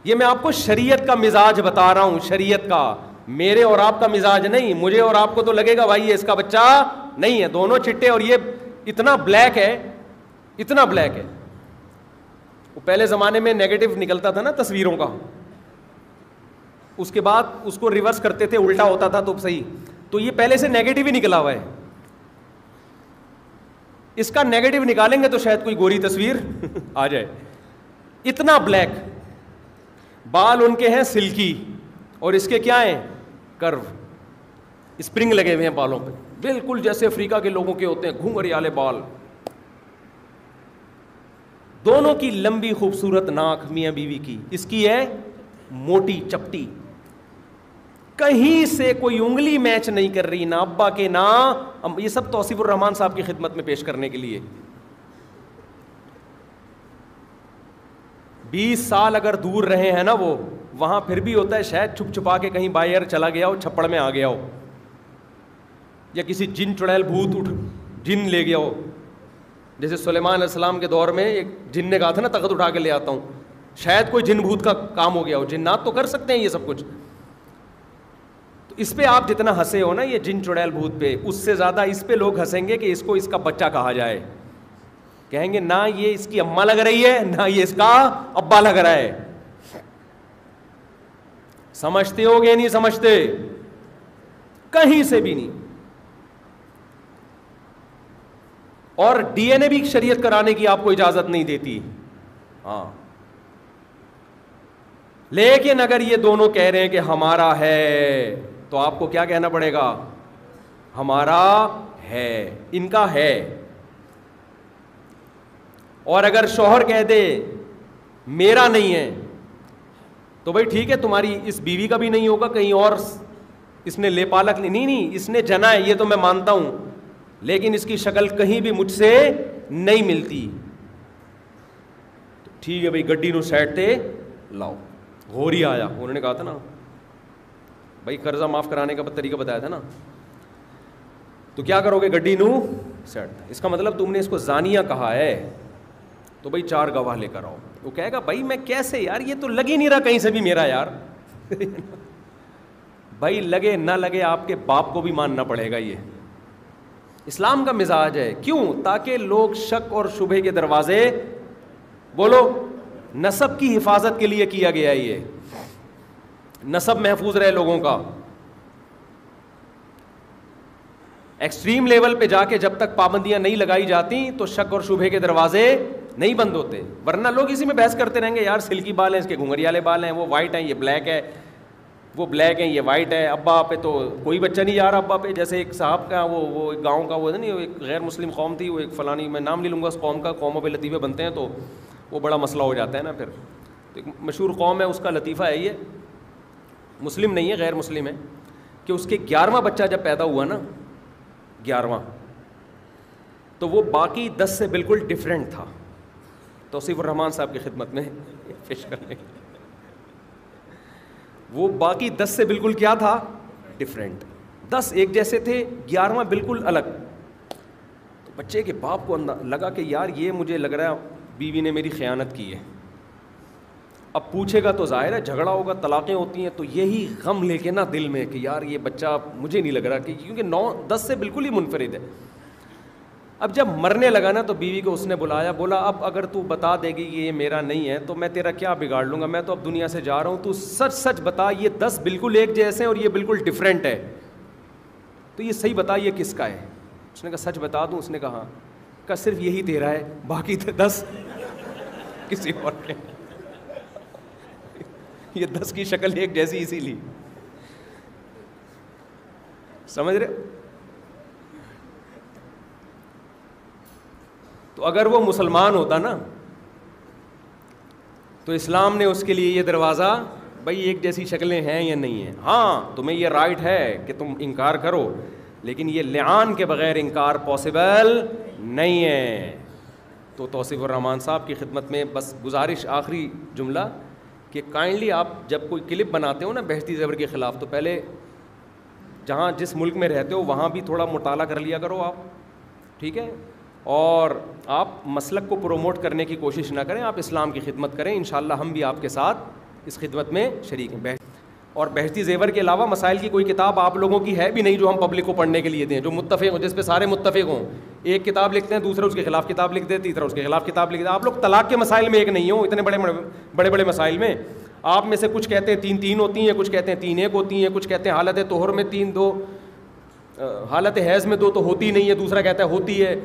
یہ میں آپ کو شریعت کا مزاج بتا رہا ہوں, شریعت کا, میرے اور آپ کا مزاج نہیں. مجھے اور آپ کو تو لگے گا بھائی یہ اس کا بچہ نہیں ہے, دونوں چٹے, اور یہ اتنا بلیک ہے, اتنا بلیک ہے. وہ پہلے زمانے میں نیگیٹو نکلتا تھا نا تصویروں کا, اس کے بعد اس کو ریورس کرتے تھے, الٹا ہوتا تھا تو صحیح. تو یہ پہلے سے نیگیٹو ہی نکلا ہوا ہے. اس کا نیگیٹو نکالیں گے تو شاید کوئی گوری تصویر آ جائے. اتنا بلیک, بال ان کے ہیں سلکی, اور اس کے کیا ہیں کرو, اسپرنگ لگے ہوئے ہیں بالوں پہ, بالکل جیسے افریقہ کے لوگوں کے ہوتے ہیں گھنگری والے بال. دونوں کی لمبی خوبصورت ناک میاں بیوی کی, اس کی ہے موٹی چپٹی, کہیں سے کوئی انگلی میچ نہیں کر رہی, نہ ابا کے نہ. یہ سب توصیف الرحمان صاحب کی خدمت میں پیش کرنے کے لیے. 20 سال اگر دور رہے ہیں نا وہ, وہاں پھر بھی ہوتا ہے شاید چھپ چھپا کے کہیں باہر چلا گیا ہو, چھپڑ میں آ گیا ہو, یا کسی جن چڑیل بھوت اٹھ جن لے گیا ہو. جیسے سلیمان علیہ السلام کے دور میں ایک جن نے کہا تھا نا تخت اٹھا کے لے آتا ہوں, شاید کوئی جن بھوت کا کام ہو گیا ہو. جنات تو کر سکتے ہیں یہ سب کچھ. تو اس پہ آپ جتنا ہنسے ہو نا یہ جن چڑیل بھوت پہ, اس سے زیادہ اس پہ لوگ ہنسیں گے کہ اس کو اس کا بچہ کہا جائے. کہیں گے نہ یہ اس کی اماں لگ رہی ہے, نہ یہ اس کا ابا لگ رہا ہے. سمجھتے ہو گے نہیں سمجھتے؟ کہیں سے بھی نہیں. اور ڈی این اے بھی شریعت کرانے کی آپ کو اجازت نہیں دیتی. ہاں, لیکن اگر یہ دونوں کہہ رہے ہیں کہ ہمارا ہے, تو آپ کو کیا کہنا پڑے گا؟ ہمارا ہے, ان کا ہے. اور اگر شوہر کہہ دے میرا نہیں ہے, تو بھائی ٹھیک ہے, تمہاری اس بیوی کا بھی نہیں ہوگا, کہیں اور اس نے لے پالک نہیں, اس نے جنا ہے یہ تو میں مانتا ہوں, لیکن اس کی شکل کہیں بھی مجھ سے نہیں ملتی. ٹھیک ہے بھائی, گڈی نو سائڈ تے لاؤ. غوری آیا, انہوں نے کہا تھا نا بھائی قرضہ معاف کرانے کا طریقہ بتایا تھا نا, تو کیا کرو گے؟ گڈی نو سائڈ. اس کا مطلب تم نے اس کو زانیہ کہا ہے, تو بھائی 4 گواہ لے کر آؤ. وہ کہے گا بھائی میں کیسے یار, یہ تو لگ ہی نہیں رہا کہیں سے بھی میرا یار. بھائی لگے نہ لگے آپ کے باپ کو بھی ماننا پڑے گا. یہ اسلام کا مزاج ہے. کیوں؟ تاکہ لوگ شک اور شبہ کے دروازے, بولو, نسب کی حفاظت کے لیے کیا گیا ہے. یہ نسب محفوظ رہے لوگوں کا. ایکسٹریم لیول پہ جا کے جب تک پابندیاں نہیں لگائی جاتی تو شک اور شبہ کے دروازے نہیں بند ہوتے. ورنہ لوگ اسی میں بحث کرتے رہیں گے, یار سلکی بال ہیں, اس کے گھنگری والے بال ہیں, وہ وائٹ ہیں, یہ بلیک ہے, وہ بلیک ہیں, یہ وائٹ ہے. ابا پہ تو کوئی بچہ نہیں جا رہا ابا پہ. جیسے ایک صاحب کا وہ ایک گاؤں کا وہ نہیں, ایک غیر مسلم قوم تھی, وہ ایک فلانی, میں نام نہیں لوں گا اس قوم کا, قوموں پہ لطیفے بنتے ہیں تو وہ بڑا مسئلہ ہو جاتا ہے نا پھر. تو ایک مشہور قوم ہے، اس کا لطیفہ ہے یہ، مسلم نہیں ہے غیر مسلم ہے، کہ اس کے 11واں بچہ جب پیدا ہوا نا، 11واں، تو وہ باقی 10 سے بالکل ڈفرینٹ تھا. توصیف الرحمان صاحب کی خدمت میں پیش کر لیں. وہ باقی 10 سے بالکل کیا تھا؟ ڈفرینٹ. 10 ایک جیسے تھے، 11واں بالکل الگ. تو بچے کے باپ کو لگا کہ یار یہ مجھے لگ رہا ہے بیوی نے میری خیانت کی ہے. اب پوچھے گا تو ظاہر ہے جھگڑا ہوگا، طلاقیں ہوتی ہیں، تو یہی غم لے کے نا دل میں کہ یار یہ بچہ مجھے نہیں لگ رہا، کہ کیونکہ 9-10 سے بالکل ہی منفرد ہے. اب جب مرنے لگا نا تو بیوی کو اس نے بلایا، بولا اب اگر تو بتا دے گی کہ یہ میرا نہیں ہے تو میں تیرا کیا بگاڑ لوں گا، میں تو اب دنیا سے جا رہا ہوں، تو سچ سچ بتا یہ 10 بالکل ایک جیسے ہیں اور یہ بالکل ڈفرینٹ ہے، تو یہ صحیح بتا یہ کس کا ہے. اس نے کہا سچ بتا دوں؟ اس نے کہا ہاں. کہا صرف یہی تیرا ہے، باقی 10 کسی اور کے. یہ 10 کی شکل ایک جیسی اسی لیے. سمجھ رہے؟ تو اگر وہ مسلمان ہوتا نا تو اسلام نے اس کے لیے یہ دروازہ، بھائی ایک جیسی شکلیں ہیں یا نہیں ہیں، ہاں تمہیں یہ رائٹ ہے کہ تم انکار کرو، لیکن یہ لعان کے بغیر انکار پاسبل نہیں ہے. تو توصیف الرحمان صاحب کی خدمت میں بس گزارش، آخری جملہ، کہ کائنڈلی آپ جب کوئی کلپ بناتے ہو نا بہشتی زیور کے خلاف، تو پہلے جہاں جس ملک میں رہتے ہو وہاں بھی تھوڑا مطالعہ کر لیا کرو آپ، ٹھیک ہے؟ اور آپ مسلک کو پروموٹ کرنے کی کوشش نہ کریں، آپ اسلام کی خدمت کریں، انشاءاللہ ہم بھی آپ کے ساتھ اس خدمت میں شریک ہیں. اور بہشتی زیور کے علاوہ مسائل کی کوئی کتاب آپ لوگوں کی ہے بھی نہیں جو ہم پبلک کو پڑھنے کے لیے دیں، جو متفق ہوں، جس پہ سارے متفق ہوں. ایک کتاب لکھتے ہیں، دوسرا اس کے خلاف کتاب لکھ دے، تیسرا اس کے خلاف کتاب لکھ دے. آپ لوگ طلاق کے مسائل میں ایک نہیں ہو، اتنے بڑے بڑے مسائل میں آپ میں سے کچھ کہتے ہیں 3 ہوتی ہیں، کچھ کہتے ہیں 3 1 ہوتی ہیں، کچھ کہتے ہیں حالت طہر میں 3 2، حالت حیض میں 2 تو ہوتی نہیں ہے، دوسرا کہتا ہے ہوتی ہے.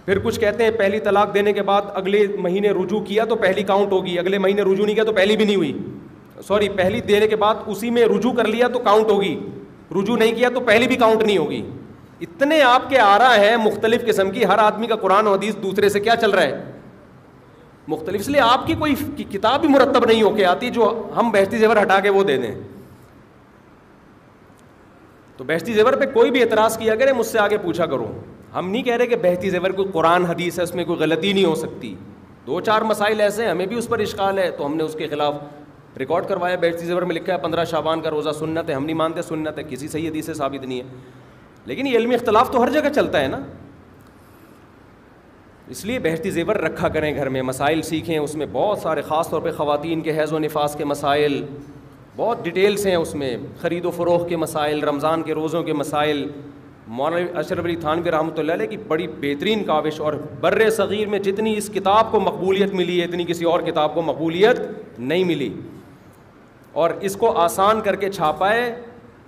پھر کچھ کہتے ہیں پہلی طلاق دینے کے بعد اگلے مہینے رجوع کیا تو پہلی کاؤنٹ ہوگی، اگلے مہینے رجوع نہیں کیا تو پہلی بھی نہیں ہوئی. سوری، پہلی دینے کے بعد اسی میں رجوع کر لیا تو کاؤنٹ ہوگی، رجوع نہیں کیا تو پہلی بھی کاؤنٹ نہیں ہوگی. اتنے آپ کے آرا ہیں مختلف قسم کی، ہر آدمی کا قرآن و حدیث دوسرے سے کیا چل رہا ہے؟ مختلف. اس لیے آپ کی کوئی کتاب بھی مرتب نہیں ہو کے آتی جو ہم بہشتی زیور ہٹا کے وہ دے دیں. تو بہشتی زیور پہ کوئی بھی اعتراض کیا کرے مجھ سے آگے پوچھا کرو. ہم نہیں کہہ رہے کہ بہشتی زیور کوئی قرآن حدیث ہے اس میں کوئی غلطی نہیں ہو سکتی. 2-4 مسائل ایسے ہیں ہمیں بھی اس پر اشکال ہے تو ہم نے اس کے خلاف ریکارڈ کروایا. بہشتی زیور میں لکھا ہے 15 شعبان کا روزہ سنت ہے، ہم نہیں مانتے سنت ہے، کسی صحیح حدیث سے ثابت نہیں ہے. لیکن یہ علمی اختلاف تو ہر جگہ چلتا ہے نا، اس لیے بہشتی زیور رکھا کریں گھر میں، مسائل سیکھیں. اس میں بہت سارے، خاص طور پہ خواتین کے حیض و نفاس کے مسائل بہت ڈیٹیلز ہیں. اس میں خرید و فروخت کے مسائل، رمضان کے روزوں کے مسائل. مولانا اشرف علی تھانوی رحمۃ اللہ علیہ کی بڑی بہترین کاوش، اور بر صغیر میں جتنی اس کتاب کو مقبولیت ملی ہے اتنی کسی اور کتاب کو مقبولیت نہیں ملی. اور اس کو آسان کر کے چھاپا ہے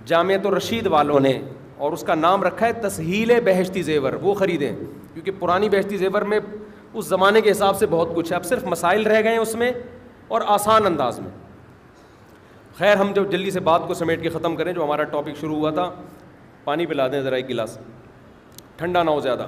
جامعۃ الرشید والوں نے، اور اس کا نام رکھا ہے تسہیل بہشتی زیور. وہ خریدیں کیونکہ پرانی بہشتی زیور میں اس زمانے کے حساب سے بہت کچھ ہے، اب صرف مسائل رہ گئے ہیں اس میں اور آسان انداز میں. خیر، ہم جو جلدی سے بات کو سمیٹ کے ختم کریں، جو ہمارا ٹاپک شروع ہوا تھا. پانی پلا دیں ذرا ایک گلاس، ٹھنڈا نہ ہو زیادہ.